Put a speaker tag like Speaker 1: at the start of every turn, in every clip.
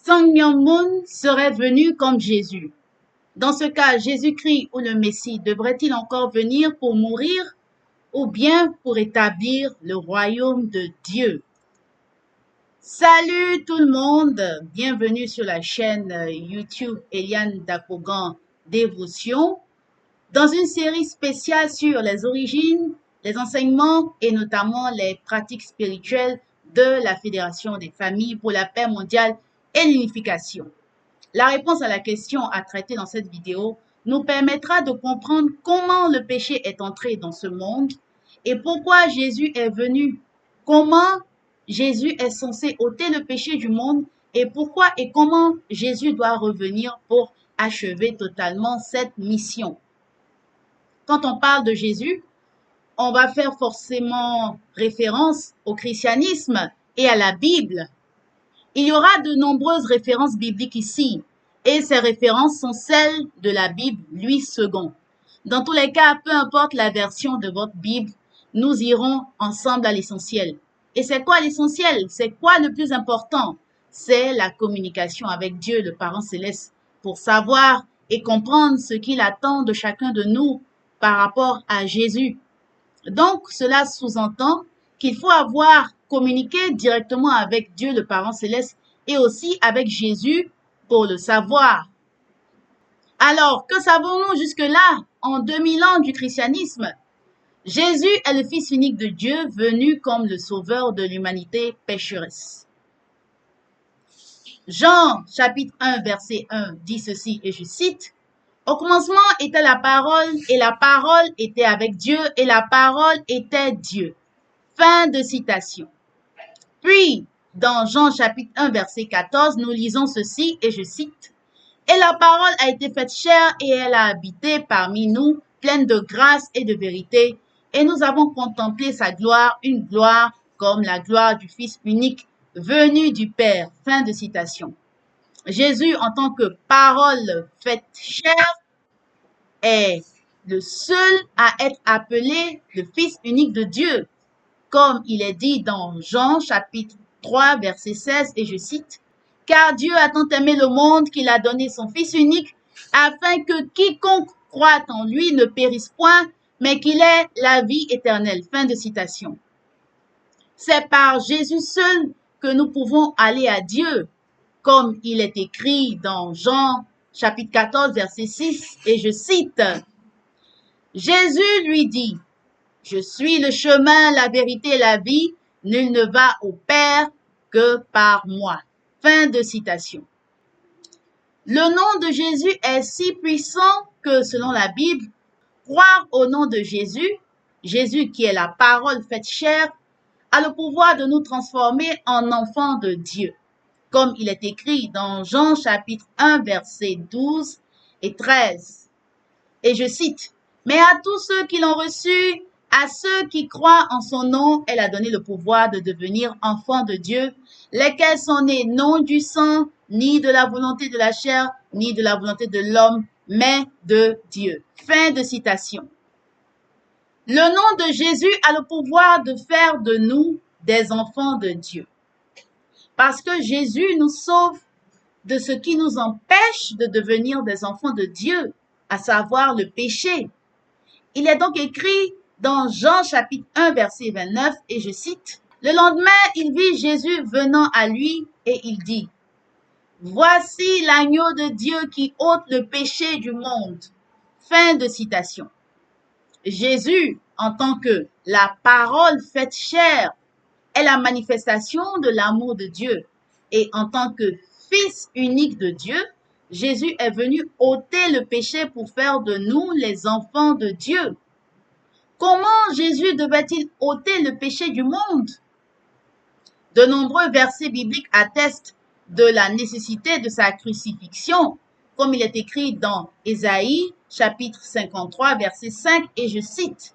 Speaker 1: Sang Myung-moon serait venu comme Jésus. Dans ce cas, Jésus-Christ ou le Messie devrait-il encore venir pour mourir ou bien pour établir le royaume de Dieu? Salut tout le monde, bienvenue sur la chaîne YouTube Eliane Dakogan Dévotion, dans une série spéciale sur les origines, les enseignements et notamment les pratiques spirituelles de la Fédération des familles pour la paix mondiale et l'unification. La réponse à la question à traiter dans cette vidéo nous permettra de comprendre comment le péché est entré dans ce monde et pourquoi Jésus est venu, comment Jésus est censé ôter le péché du monde et pourquoi et comment Jésus doit revenir pour achever totalement cette mission. Quand on parle de Jésus, on va faire forcément référence au christianisme et à la Bible. Il y aura de nombreuses références bibliques ici, et ces références sont celles de la Bible Louis II. Dans tous les cas, peu importe la version de votre Bible, nous irons ensemble à l'essentiel. Et c'est quoi l'essentiel? C'est quoi le plus important? C'est la communication avec Dieu, le Parent Céleste, pour savoir et comprendre ce qu'il attend de chacun de nous par rapport à Jésus. Donc, cela sous-entend qu'il faut avoir communiqué directement avec Dieu, le Parent Céleste, et aussi avec Jésus pour le savoir. Alors, que savons-nous jusque-là, en 2000 ans du christianisme? Jésus est le Fils unique de Dieu, venu comme le sauveur de l'humanité pécheresse. Jean, chapitre 1, verset 1, dit ceci, et je cite, « Au commencement était la parole, et la parole était avec Dieu, et la parole était Dieu. » Fin de citation. Puis, dans Jean chapitre 1, verset 14, nous lisons ceci, et je cite, « Et la parole a été faite chair, et elle a habité parmi nous, pleine de grâce et de vérité, et nous avons contemplé sa gloire, une gloire comme la gloire du Fils unique, venu du Père. » Fin de citation. Jésus, en tant que parole faite chair, est le seul à être appelé le Fils unique de Dieu, comme il est dit dans Jean chapitre 3 verset 16 et je cite, « Car Dieu a tant aimé le monde qu'il a donné son Fils unique, afin que quiconque croit en lui ne périsse point, mais qu'il ait la vie éternelle. » Fin de citation. C'est par Jésus seul que nous pouvons aller à Dieu, comme il est écrit dans Jean chapitre 14 verset 6 et je cite, « Jésus lui dit, « Je suis le chemin, la vérité et la vie, nul ne va au Père que par moi. » Fin de citation. Le nom de Jésus est si puissant que, selon la Bible, croire au nom de Jésus, Jésus qui est la parole faite chair, a le pouvoir de nous transformer en enfants de Dieu, comme il est écrit dans Jean chapitre 1 versets 12 et 13. Et je cite, « Mais à tous ceux qui l'ont reçu, à ceux qui croient en son nom, elle a donné le pouvoir de devenir enfants de Dieu, lesquels sont nés non du sang, ni de la volonté de la chair, ni de la volonté de l'homme, mais de Dieu. » Fin de citation. Le nom de Jésus a le pouvoir de faire de nous des enfants de Dieu. Parce que Jésus nous sauve de ce qui nous empêche de devenir des enfants de Dieu, à savoir le péché. Il est donc écrit dans Jean chapitre 1 verset 29 et je cite, « Le lendemain, il vit Jésus venant à lui et il dit, « Voici l'agneau de Dieu qui ôte le péché du monde. » Fin de citation. Jésus, en tant que la parole faite chair, est la manifestation de l'amour de Dieu. Et en tant que Fils unique de Dieu, Jésus est venu ôter le péché pour faire de nous les enfants de Dieu. Comment Jésus devait-il ôter le péché du monde? De nombreux versets bibliques attestent de la nécessité de sa crucifixion, comme il est écrit dans Ésaïe, chapitre 53, verset 5, et je cite,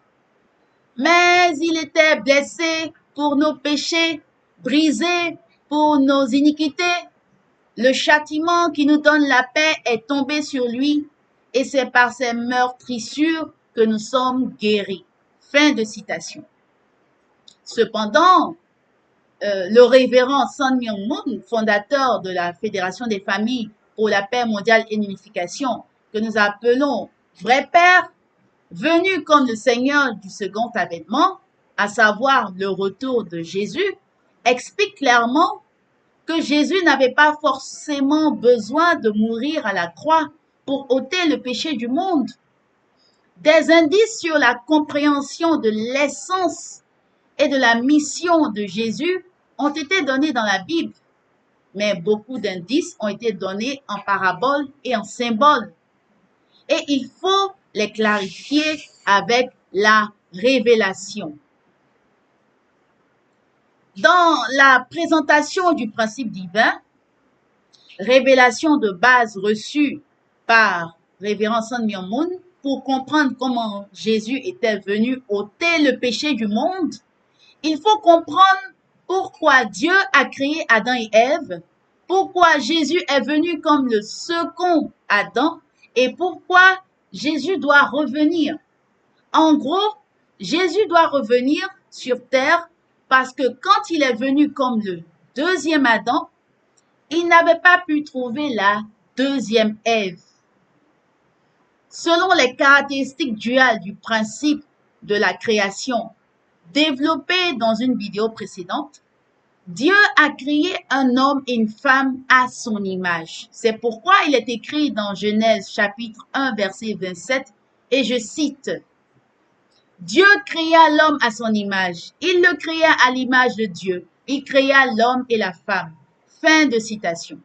Speaker 1: « Mais il était blessé pour nos péchés, brisé pour nos iniquités. Le châtiment qui nous donne la paix est tombé sur lui, et c'est par ses meurtrissures que nous sommes guéris. » Fin de citation. Cependant, le révérend Sun Myung-moon, fondateur de la Fédération des familles pour la paix mondiale et l'unification, que nous appelons Vrai Père, venu comme le Seigneur du second avènement, à savoir le retour de Jésus, explique clairement que Jésus n'avait pas forcément besoin de mourir à la croix pour ôter le péché du monde. Des indices sur la compréhension de l'essence et de la mission de Jésus ont été donnés dans la Bible, mais beaucoup d'indices ont été donnés en paraboles et en symboles. Et il faut les clarifier avec la révélation. Dans la présentation du principe divin, révélation de base reçue par Révérend Sun Myung-moon pour comprendre comment Jésus était venu ôter le péché du monde, il faut comprendre pourquoi Dieu a créé Adam et Ève, pourquoi Jésus est venu comme le second Adam et pourquoi Jésus doit revenir. En gros, Jésus doit revenir sur terre parce que quand il est venu comme le deuxième Adam, il n'avait pas pu trouver la deuxième Ève. Selon les caractéristiques duales du principe de la création développées dans une vidéo précédente, Dieu a créé un homme et une femme à son image. C'est pourquoi il est écrit dans Genèse chapitre 1 verset 27 et je cite: Dieu créa l'homme à son image. Il le créa à l'image de Dieu. Il créa l'homme et la femme. Fin de citation.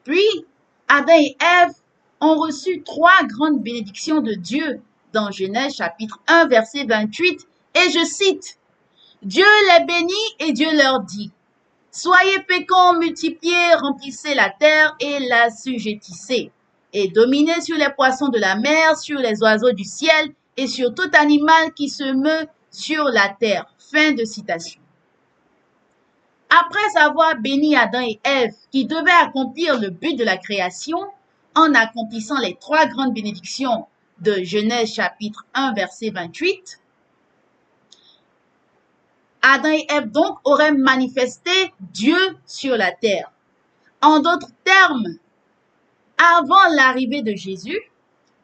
Speaker 1: Puis, Adam et Ève ont reçu 3 grandes bénédictions de Dieu dans Genèse chapitre 1 verset 28 et je cite: Dieu les bénit et Dieu leur dit: Soyez féconds, multipliez, remplissez la terre et l'assujettissez, et dominez sur les poissons de la mer, sur les oiseaux du ciel et sur tout animal qui se meut sur la terre. Fin de citation. Après avoir béni Adam et Ève, qui devaient accomplir le but de la création, en accomplissant les 3 grandes bénédictions de Genèse chapitre 1 verset 28, Adam et Ève donc auraient manifesté Dieu sur la terre. En d'autres termes, avant l'arrivée de Jésus,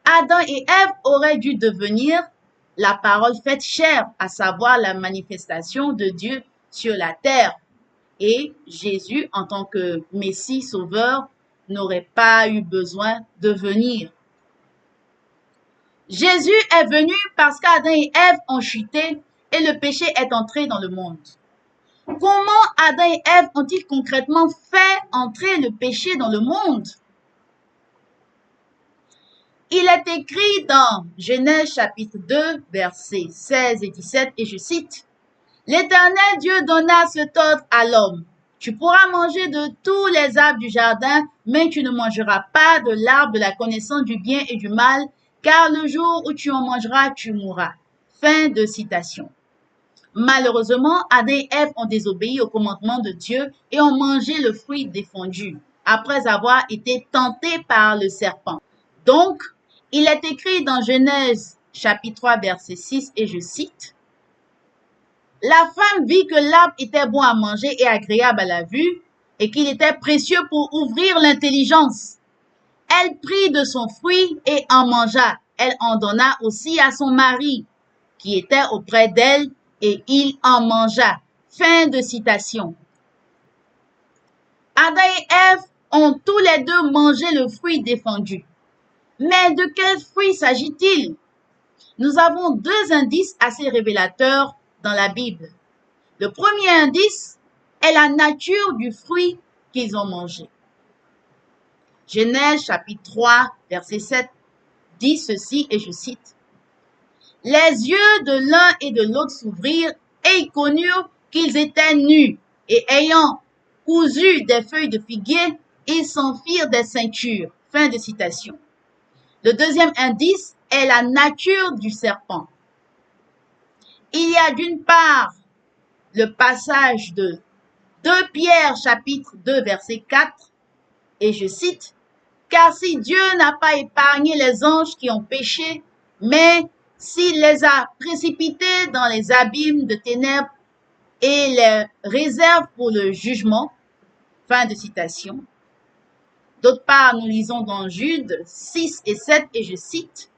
Speaker 1: Adam et Ève auraient dû devenir la parole faite chair, à savoir la manifestation de Dieu sur la terre. Et Jésus, en tant que Messie sauveur, n'aurait pas eu besoin de venir. Jésus est venu parce qu'Adam et Ève ont chuté et le péché est entré dans le monde. Comment Adam et Ève ont-ils concrètement fait entrer le péché dans le monde? Il est écrit dans Genèse chapitre 2, versets 16 et 17, et je cite: L'Éternel Dieu donna cet ordre à l'homme: Tu pourras manger de tous les arbres du jardin, mais tu ne mangeras pas de l'arbre de la connaissance du bien et du mal, car le jour où tu en mangeras, tu mourras. Fin de citation. Malheureusement, Adam et Ève ont désobéi au commandement de Dieu et ont mangé le fruit défendu, après avoir été tentés par le serpent. Donc, il est écrit dans Genèse chapitre 3, verset 6, et je cite: La femme vit que l'arbre était bon à manger et agréable à la vue, et qu'il était précieux pour ouvrir l'intelligence. Elle prit de son fruit et en mangea. Elle en donna aussi à son mari, qui était auprès d'elle, et il en mangea. Fin de citation. Adam et Ève ont tous les deux mangé le fruit défendu. Mais de quel fruit s'agit-il? Nous avons 2 indices assez révélateurs dans la Bible. Le premier indice est la nature du fruit qu'ils ont mangé. Genèse chapitre 3, verset 7 dit ceci, et je cite: Les yeux de l'un et de l'autre s'ouvrirent, et ils connurent qu'ils étaient nus, et ayant cousu des feuilles de figuier, ils s'en firent des ceintures. Fin de citation. Le deuxième indice est la nature du serpent. Il y a d'une part le passage de 2 Pierre chapitre 2 verset 4, et je cite: Car si Dieu n'a pas épargné les anges qui ont péché, mais s'il les a précipités dans les abîmes de ténèbres et les réserve pour le jugement. Fin de citation. D'autre part, nous lisons dans Jude 6 et 7, et je cite,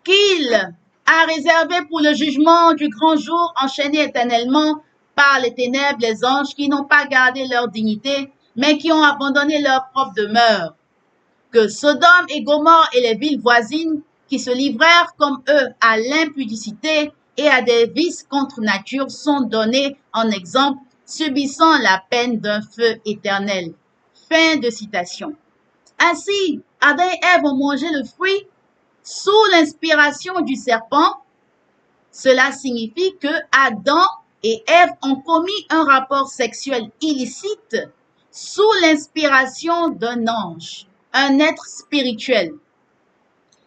Speaker 1: qu'il a réservé pour le jugement du grand jour, enchaîné éternellement par les ténèbres les anges qui n'ont pas gardé leur dignité, mais qui ont abandonné leur propre demeure. Que Sodome et Gomorrhe et les villes voisines qui se livrèrent comme eux à l'impudicité et à des vices contre nature sont donnés en exemple, subissant la peine d'un feu éternel. Fin de citation. Ainsi, Adam et Ève ont mangé le fruit sous l'inspiration du serpent. Cela signifie que Adam et Ève ont commis un rapport sexuel illicite sous l'inspiration d'un ange, un être spirituel.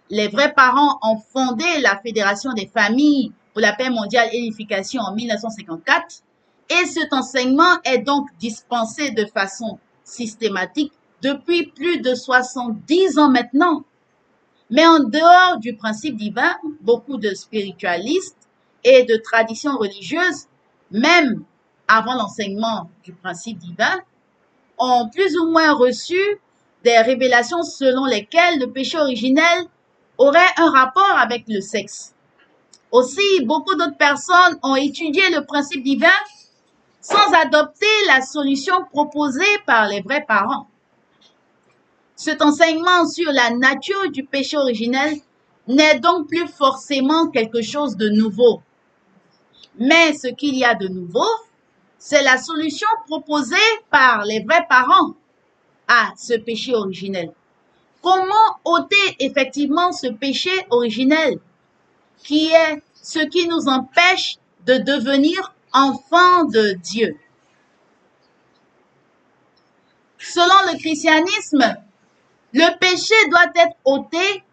Speaker 1: Les vrais parents ont fondé la Fédération des familles pour la paix mondiale et l'unification en 1954 et cet enseignement est donc dispensé de façon systématique depuis plus de 70 ans maintenant. Mais en dehors du principe divin, beaucoup de spiritualistes et de traditions religieuses, même avant l'enseignement du principe divin, ont plus ou moins reçu des révélations selon lesquelles le péché originel aurait un rapport avec le sexe. Aussi, beaucoup d'autres personnes ont étudié le principe divin sans adopter la solution proposée par les vrais parents. Cet enseignement sur la nature du péché originel n'est donc plus forcément quelque chose de nouveau. Mais ce qu'il y a de nouveau, c'est la solution proposée par les vrais parents à ce péché originel. Comment ôter effectivement ce péché originel qui est ce qui nous empêche de devenir enfants de Dieu? Selon le christianisme, le péché doit être ôté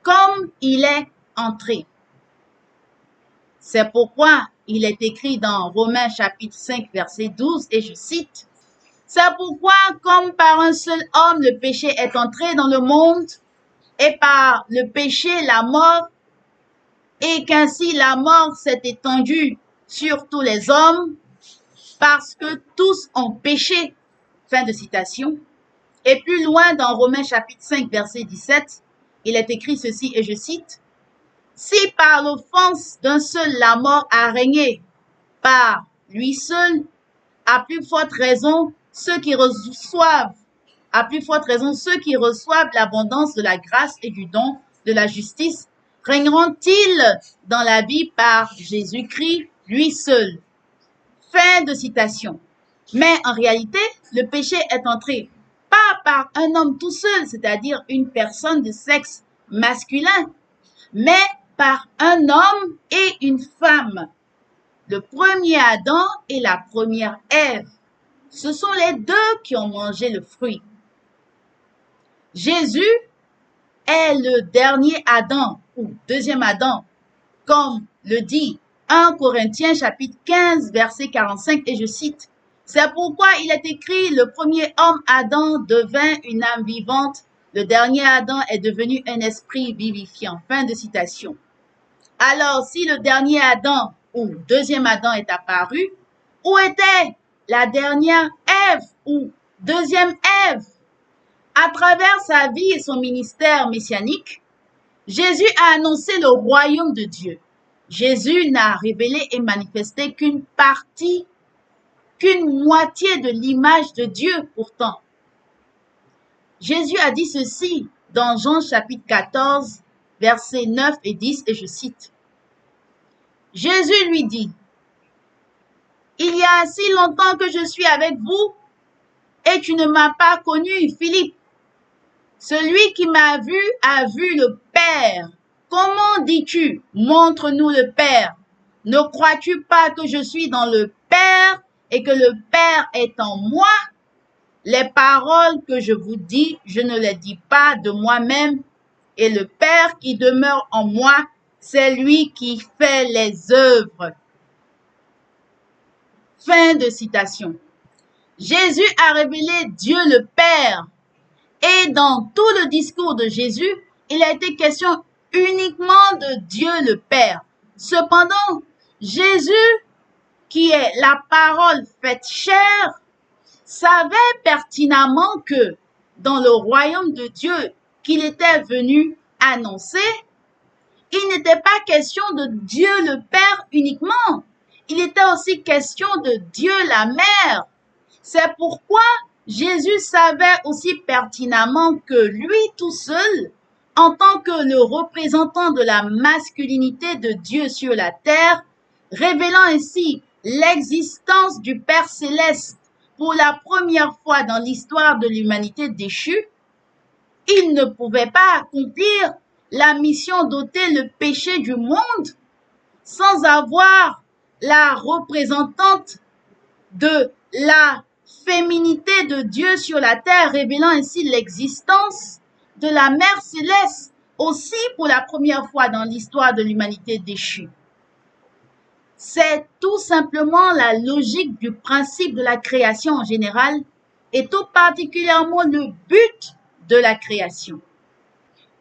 Speaker 1: comme il est entré. C'est pourquoi il est écrit dans Romains chapitre 5 verset 12 et je cite, « C'est pourquoi comme par un seul homme le péché est entré dans le monde et par le péché la mort et qu'ainsi la mort s'est étendue sur tous les hommes parce que tous ont péché. » Fin de citation. Et plus loin dans Romains chapitre 5 verset 17, il est écrit ceci et je cite, « Si par l'offense d'un seul la mort a régné, par lui seul, à plus forte raison ceux qui reçoivent l'abondance de la grâce et du don de la justice, régneront-ils dans la vie par Jésus-Christ, lui seul. » Fin de citation. Mais en réalité, le péché est entré pas par un homme tout seul, c'est-à-dire une personne de sexe masculin, mais par un homme et une femme. Le premier Adam et la première Ève. Ce sont les deux qui ont mangé le fruit. Jésus est le dernier Adam ou deuxième Adam, comme le dit 1 Corinthiens chapitre 15 verset 45 et je cite, « C'est pourquoi il est écrit, le premier homme Adam devint une âme vivante, le dernier Adam est devenu un esprit vivifiant. » Fin de citation. Alors, si le dernier Adam ou deuxième Adam est apparu, où était la dernière Ève ou deuxième Ève? À travers sa vie et son ministère messianique, Jésus a annoncé le royaume de Dieu. Jésus n'a révélé et manifesté qu'une partie, qu'une moitié de l'image de Dieu pourtant. Jésus a dit ceci dans Jean chapitre 14, versets 9 et 10, et je cite. Jésus lui dit, « Il y a si longtemps que je suis avec vous, et tu ne m'as pas connu, Philippe. Celui qui m'a vu a vu le Père. Comment dis-tu, montre-nous le Père? Ne crois-tu pas que je suis dans le Père et que le Père est en moi? Les paroles que je vous dis, je ne les dis pas de moi-même, et le Père qui demeure en moi, c'est lui qui fait les œuvres. » Fin de citation. Jésus a révélé Dieu le Père. Et dans tout le discours de Jésus, il a été question uniquement de Dieu le Père. Cependant, Jésus, qui est la parole faite chair, savait pertinemment que dans le royaume de Dieu qu'il était venu annoncer, il n'était pas question de Dieu le Père uniquement, il était aussi question de Dieu la Mère. C'est pourquoi Jésus savait aussi pertinemment que lui tout seul, en tant que le représentant de la masculinité de Dieu sur la terre, révélant ainsi l'existence du Père céleste pour la première fois dans l'histoire de l'humanité déchue, il ne pouvait pas accomplir la mission d'ôter le péché du monde sans avoir la représentante de la féminité de Dieu sur la terre, révélant ainsi l'existence de la Mère céleste, aussi pour la première fois dans l'histoire de l'humanité déchue. C'est tout simplement la logique du principe de la création en général et tout particulièrement le but de la création.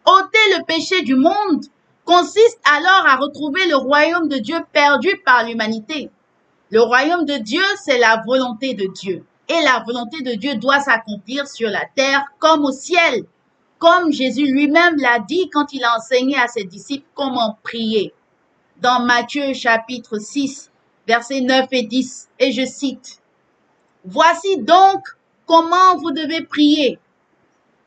Speaker 1: Ôter le péché du monde consiste alors à retrouver le royaume de Dieu perdu par l'humanité. Le royaume de Dieu, c'est la volonté de Dieu. Et la volonté de Dieu doit s'accomplir sur la terre comme au ciel. Comme Jésus lui-même l'a dit quand il a enseigné à ses disciples comment prier. Dans Matthieu chapitre 6, versets 9 et 10, et je cite, « Voici donc comment vous devez prier.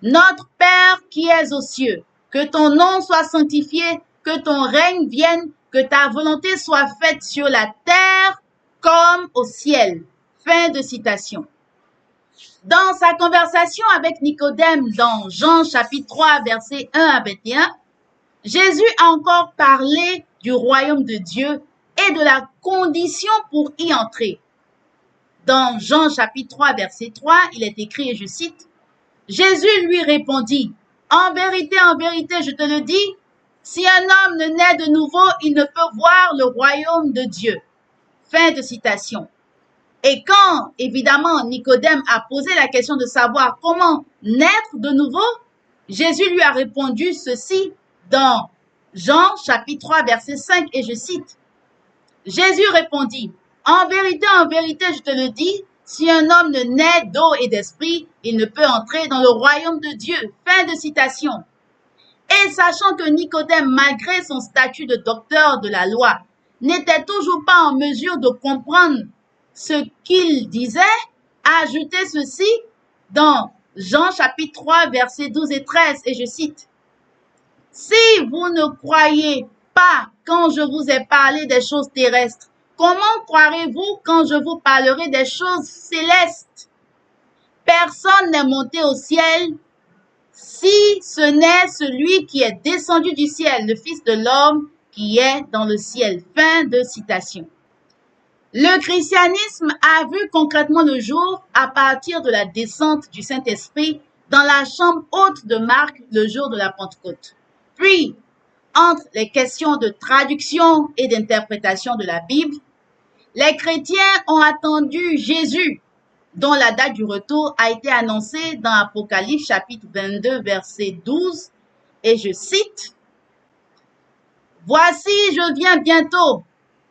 Speaker 1: Notre Père qui es aux cieux, que ton nom soit sanctifié, que ton règne vienne, que ta volonté soit faite sur la terre comme au ciel. » Fin de citation. Dans sa conversation avec Nicodème dans Jean chapitre 3, versets 1 à 21, Jésus a encore parlé du royaume de Dieu et de la condition pour y entrer. Dans Jean chapitre 3, verset 3, il est écrit, et je cite, « Jésus lui répondit, « en vérité, je te le dis, si un homme ne naît de nouveau, il ne peut voir le royaume de Dieu. » Fin de citation. Et quand, évidemment, Nicodème a posé la question de savoir comment naître de nouveau, Jésus lui a répondu ceci dans Jean chapitre 3, verset 5, et je cite, « Jésus répondit, « en vérité, je te le dis, si un homme ne naît d'eau et d'esprit, il ne peut entrer dans le royaume de Dieu. » Fin de citation. Et sachant que Nicodème, malgré son statut de docteur de la loi, n'était toujours pas en mesure de comprendre ce qu'il disait, a ajouté ceci dans Jean chapitre 3, versets 12 et 13, et je cite, « Si vous ne croyez pas quand je vous ai parlé des choses terrestres, comment croirez-vous quand je vous parlerai des choses célestes? Personne n'est monté au ciel si ce n'est celui qui est descendu du ciel, le Fils de l'homme qui est dans le ciel. » Fin de citation. Le christianisme a vu concrètement le jour à partir de la descente du Saint-Esprit dans la chambre haute de Marc le jour de la Pentecôte. Puis, entre les questions de traduction et d'interprétation de la Bible, les chrétiens ont attendu Jésus, dont la date du retour a été annoncée dans Apocalypse chapitre 22, verset 12, et je cite, « Voici, je viens bientôt,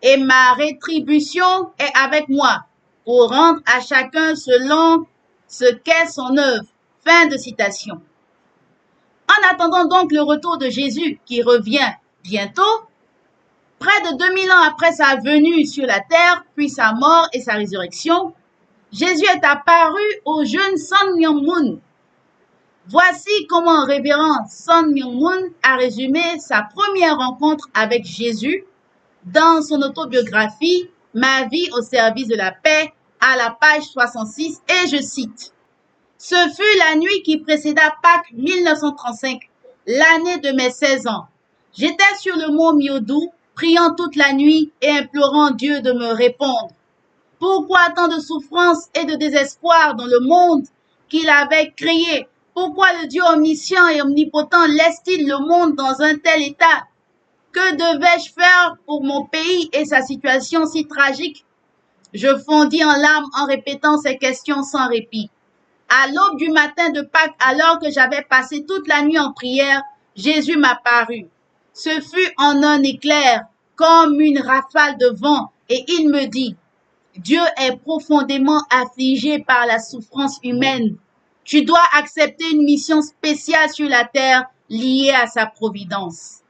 Speaker 1: et ma rétribution est avec moi, pour rendre à chacun selon ce qu'est son œuvre. » Fin de citation. En attendant donc le retour de Jésus qui revient bientôt, près de 2000 ans après sa venue sur la terre, puis sa mort et sa résurrection, Jésus est apparu au jeune Sun Myung-moon. Voici comment révérend Sun Myung-moon a résumé sa première rencontre avec Jésus dans son autobiographie « Ma vie au service de la paix » à la page 66, et je cite, « Ce fut la nuit qui précéda Pâques 1935, l'année de mes 16 ans. J'étais sur le mont Myodu, priant toute la nuit et implorant Dieu de me répondre. Pourquoi tant de souffrance et de désespoir dans le monde qu'il avait créé? Pourquoi le Dieu omniscient et omnipotent laisse-t-il le monde dans un tel état? Que devais-je faire pour mon pays et sa situation si tragique? » Je fondis en larmes en répétant ces questions sans répit. À l'aube du matin de Pâques, alors que j'avais passé toute la nuit en prière, Jésus m'apparut. Ce fut en un éclair, comme une rafale de vent et il me dit, Dieu est profondément affligé par la souffrance humaine. Tu dois accepter une mission spéciale sur la terre liée à sa providence.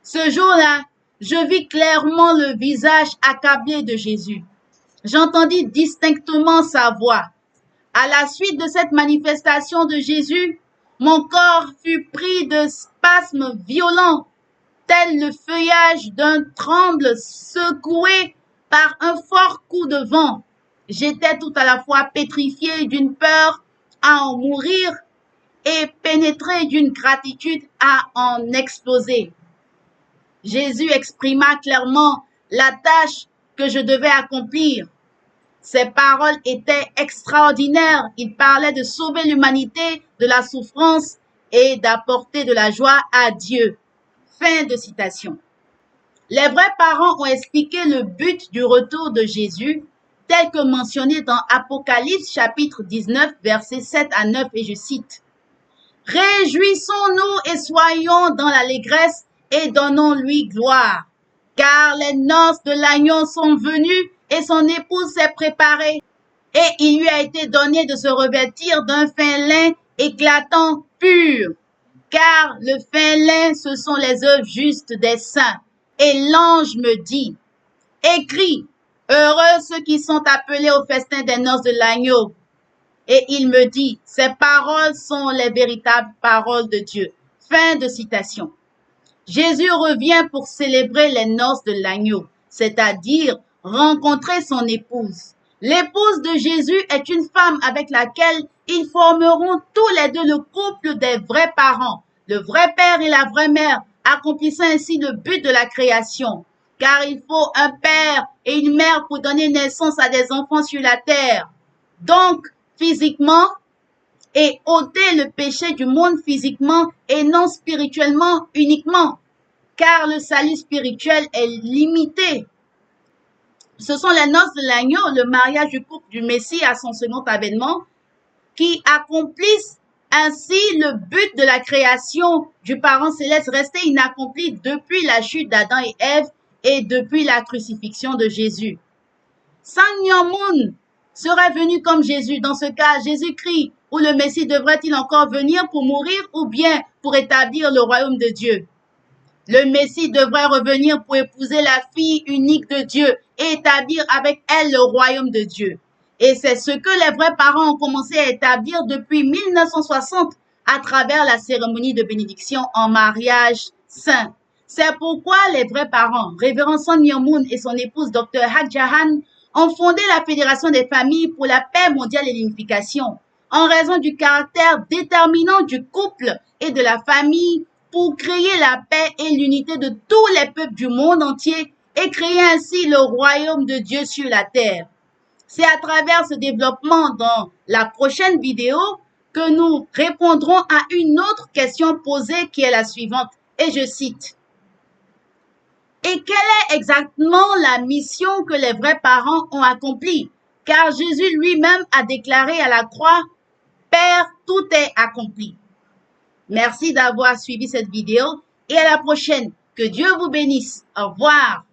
Speaker 1: Ce jour-là, je vis clairement le visage accablé de Jésus. J'entendis distinctement sa voix. À la suite de cette manifestation de Jésus, mon corps fut pris de spasmes violents, tel le feuillage d'un tremble secoué par un fort coup de vent. J'étais tout à la fois pétrifié d'une peur à en mourir et pénétré d'une gratitude à en exploser. Jésus exprima clairement la tâche que je devais accomplir. Ses paroles étaient extraordinaires. Il parlait de sauver l'humanité de la souffrance et d'apporter de la joie à Dieu. Fin de citation. Les vrais parents ont expliqué le but du retour de Jésus, tel que mentionné dans Apocalypse chapitre 19, versets 7 à 9, et je cite. « Réjouissons-nous et soyons dans l'allégresse et donnons-lui gloire, car les noces de l'agneau sont venues et son épouse s'est préparée, et il lui a été donné de se revêtir d'un fin lin éclatant pur, car le fin lin, ce sont les œuvres justes des saints. Et l'ange me dit, écris, heureux ceux qui sont appelés au festin des noces de l'agneau. Et il me dit, ces paroles sont les véritables paroles de Dieu. Fin de citation. Jésus revient pour célébrer les noces de l'agneau, c'est-à-dire rencontrer son épouse. L'épouse de Jésus est une femme avec laquelle ils formeront tous les deux le couple des vrais parents, le vrai père et la vraie mère, accomplissant ainsi le but de la création. Car il faut un père et une mère pour donner naissance à des enfants sur la terre. Donc, physiquement, et ôter le péché du monde physiquement et non spirituellement uniquement, car le salut spirituel est limité. Ce sont les noces de l'agneau, le mariage du couple du Messie à son second avènement, qui accomplissent ainsi le but de la création du parent céleste resté inaccompli depuis la chute d'Adam et Ève et depuis la crucifixion de Jésus. Sangnyong-mun serait venu comme Jésus. Dans ce cas, Jésus-Christ ou le Messie devrait-il encore venir pour mourir ou bien pour établir le royaume de Dieu? Le Messie devrait revenir pour épouser la fille unique de Dieu et établir avec elle le royaume de Dieu. Et c'est ce que les vrais parents ont commencé à établir depuis 1960 à travers la cérémonie de bénédiction en mariage saint. C'est pourquoi les vrais parents, Révérend Sangnyong-mun et son épouse Dr Hak Ja-han, ont fondé la Fédération des familles pour la paix mondiale et l'unification, en raison du caractère déterminant du couple et de la famille pour créer la paix et l'unité de tous les peuples du monde entier et créer ainsi le royaume de Dieu sur la terre. C'est à travers ce développement dans la prochaine vidéo que nous répondrons à une autre question posée qui est la suivante, et je cite. Et quelle est exactement la mission que les vrais parents ont accomplie? Car Jésus lui-même a déclaré à la croix, Père, tout est accompli. Merci d'avoir suivi cette vidéo et à la prochaine. Que Dieu vous bénisse. Au revoir.